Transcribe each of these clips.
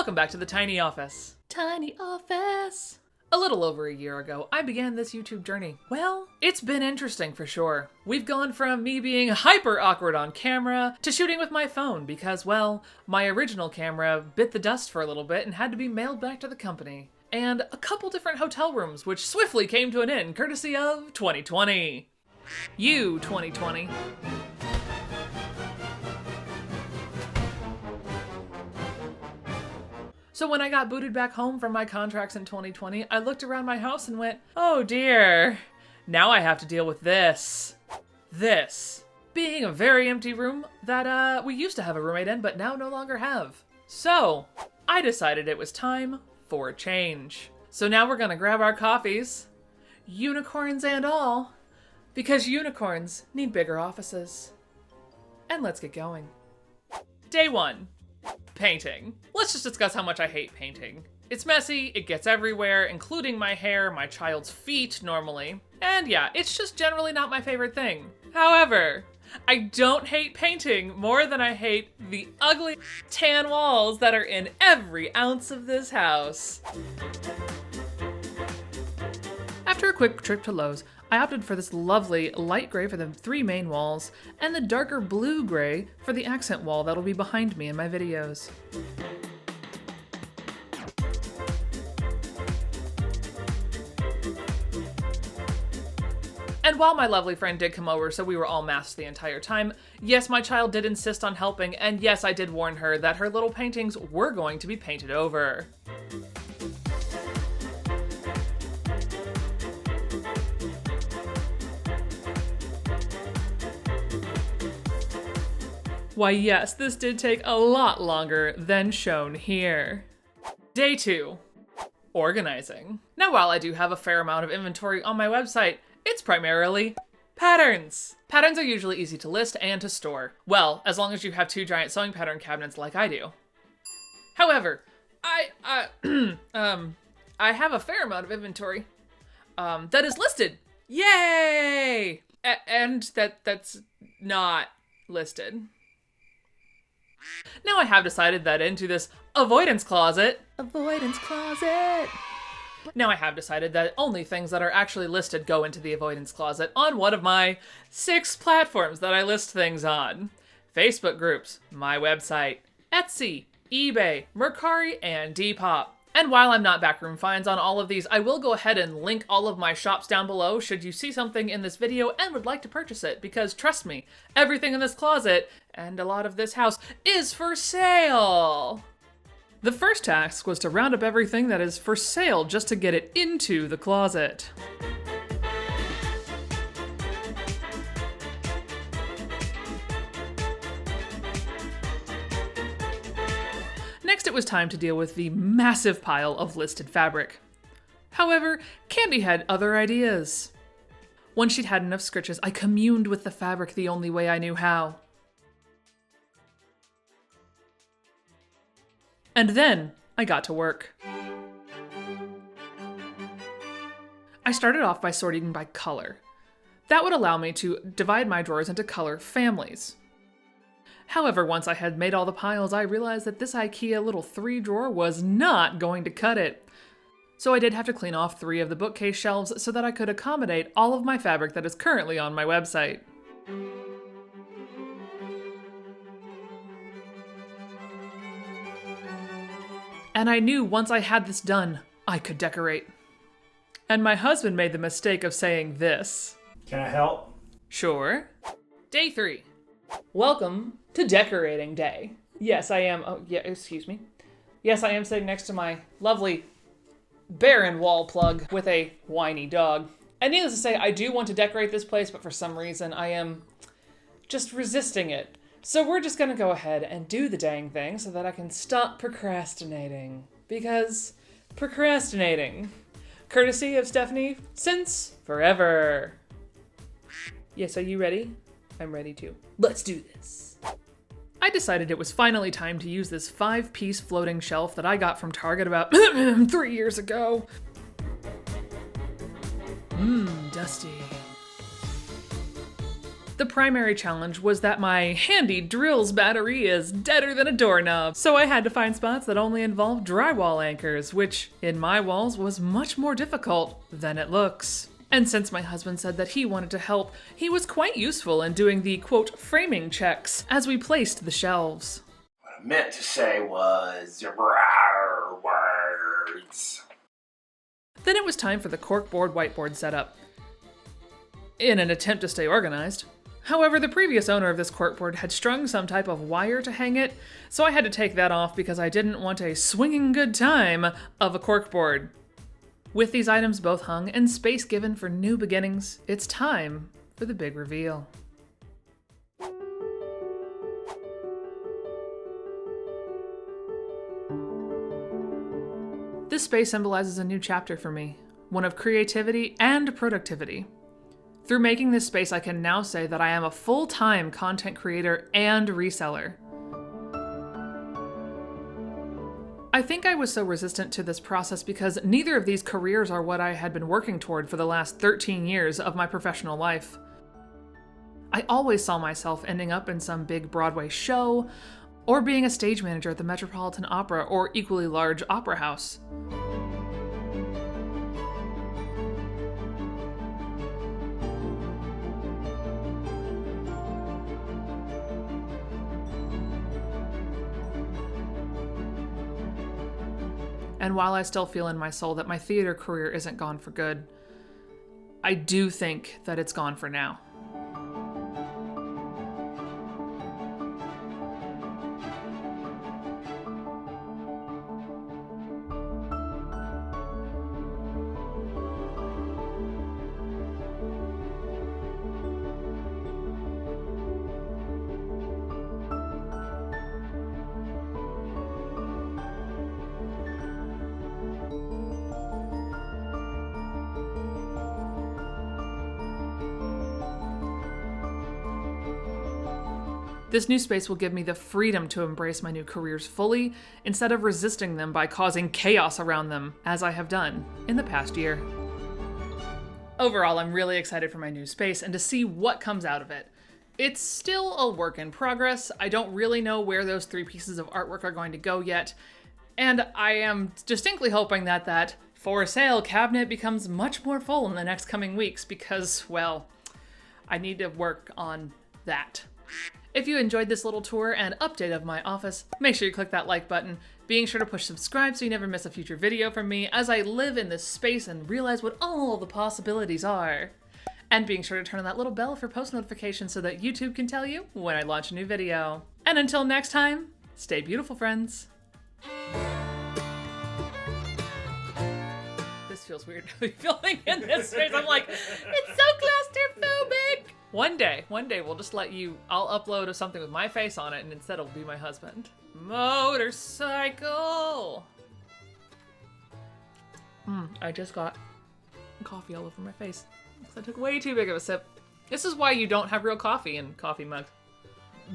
Welcome back to the Tiny Office. Tiny Office. A little over a year ago, I began this YouTube journey. Well, it's been interesting for sure. We've gone from me being hyper awkward on camera to shooting with my phone because, well, my original camera bit the dust for a little bit and had to be mailed back to the company. And a couple different hotel rooms, which swiftly came to an end courtesy of 2020. You, 2020. So when I got booted back home from my contracts in 2020, I looked around my house and went, oh dear, now I have to deal with this. This being a very empty room that we used to have a roommate in, but now no longer have. So I decided it was time for a change. So now we're gonna grab our coffees, unicorns and all, because unicorns need bigger offices. And let's get going. Day 1. Painting. Let's just discuss how much I hate painting. It's messy, it gets everywhere, including my hair, my child's feet normally. And yeah, it's just generally not my favorite thing. However, I don't hate painting more than I hate the ugly tan walls that are in every ounce of this house. After a quick trip to Lowe's, I opted for this lovely light gray for the 3 main walls, and the darker blue gray for the accent wall that'll be behind me in my videos. And while my lovely friend did come over, so we were all masked the entire time, yes, my child did insist on helping, and yes, I did warn her that her little paintings were going to be painted over. Why yes, this did take a lot longer than shown here. Day 2. Organizing. Now while I do have a fair amount of inventory on my website, it's primarily patterns. Patterns are usually easy to list and to store. Well, as long as you have 2 giant sewing pattern cabinets like I do. However, I have a fair amount of inventory that is listed. Yay! And that's not listed. Now I have decided that into this avoidance closet. Now I have decided that only things that are actually listed go into the avoidance closet on one of my 6 platforms that I list things on. Facebook groups, my website, Etsy, eBay, Mercari, and Depop. And while I'm not backroom finds on all of these, I will go ahead and link all of my shops down below should you see something in this video and would like to purchase it, because trust me, everything in this closet, and a lot of this house, is for sale! The first task was to round up everything that is for sale just to get it into the closet. Next, it was time to deal with the massive pile of listed fabric. However, Candy had other ideas. Once she'd had enough scritches, I communed with the fabric the only way I knew how. And then I got to work. I started off by sorting by color. That would allow me to divide my drawers into color families. However, once I had made all the piles, I realized that this IKEA little 3-drawer was not going to cut it. So I did have to clean off 3 of the bookcase shelves so that I could accommodate all of my fabric that is currently on my website. And I knew once I had this done, I could decorate. And my husband made the mistake of saying this. Can I help? Sure. Day 3. Welcome to decorating day. Yes, I am. Oh, yeah, excuse me. Yes, I am sitting next to my lovely barren wall plug with a whiny dog. And needless to say, I do want to decorate this place, but for some reason I am just resisting it. So we're just gonna go ahead and do the dang thing so that I can stop procrastinating. Because procrastinating, courtesy of Stephanie since forever. Yes, are you ready? I'm ready too. Let's do this. I decided it was finally time to use this 5-piece floating shelf that I got from Target about 3 years ago. Dusty. The primary challenge was that my handy drills battery is deader than a doorknob, so I had to find spots that only involved drywall anchors, which, in my walls, was much more difficult than it looks. And since my husband said that he wanted to help, he was quite useful in doing the, quote, framing checks as we placed the shelves. What I meant to say was words. Then it was time for the corkboard whiteboard setup. In an attempt to stay organized. However, the previous owner of this corkboard had strung some type of wire to hang it, so I had to take that off because I didn't want a swinging good time of a corkboard. With these items both hung and space given for new beginnings, it's time for the big reveal. This space symbolizes a new chapter for me, one of creativity and productivity. Through making this space, I can now say that I am a full-time content creator and reseller. I think I was so resistant to this process because neither of these careers are what I had been working toward for the last 13 years of my professional life. I always saw myself ending up in some big Broadway show, or being a stage manager at the Metropolitan Opera or equally large opera house. And while I still feel in my soul that my theater career isn't gone for good, I do think that it's gone for now. This new space will give me the freedom to embrace my new careers fully, instead of resisting them by causing chaos around them, as I have done in the past year. Overall, I'm really excited for my new space and to see what comes out of it. It's still a work in progress. I don't really know where those 3 pieces of artwork are going to go yet, and I am distinctly hoping that that for sale cabinet becomes much more full in the next coming weeks because, well, I need to work on that. If you enjoyed this little tour and update of my office, make sure you click that like button, being sure to push subscribe so you never miss a future video from me as I live in this space and realize what all the possibilities are. And being sure to turn on that little bell for post notifications so that YouTube can tell you when I launch a new video. And until next time, stay beautiful, friends. This feels weird to be filming in this space. I'm like, it's so claustrophobic. One day we'll just I'll upload something with my face on it and instead it'll be my husband. Motorcycle! I just got coffee all over my face. I took way too big of a sip. This is why you don't have real coffee in coffee mugs.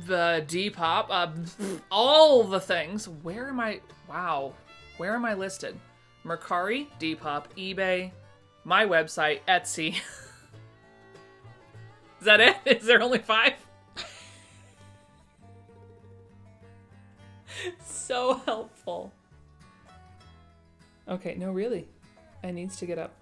The Depop, all the things. Where am I listed? Mercari, Depop, eBay, my website, Etsy. Is that it? Is there only 5? So helpful. Okay, no, really. I needs to get up.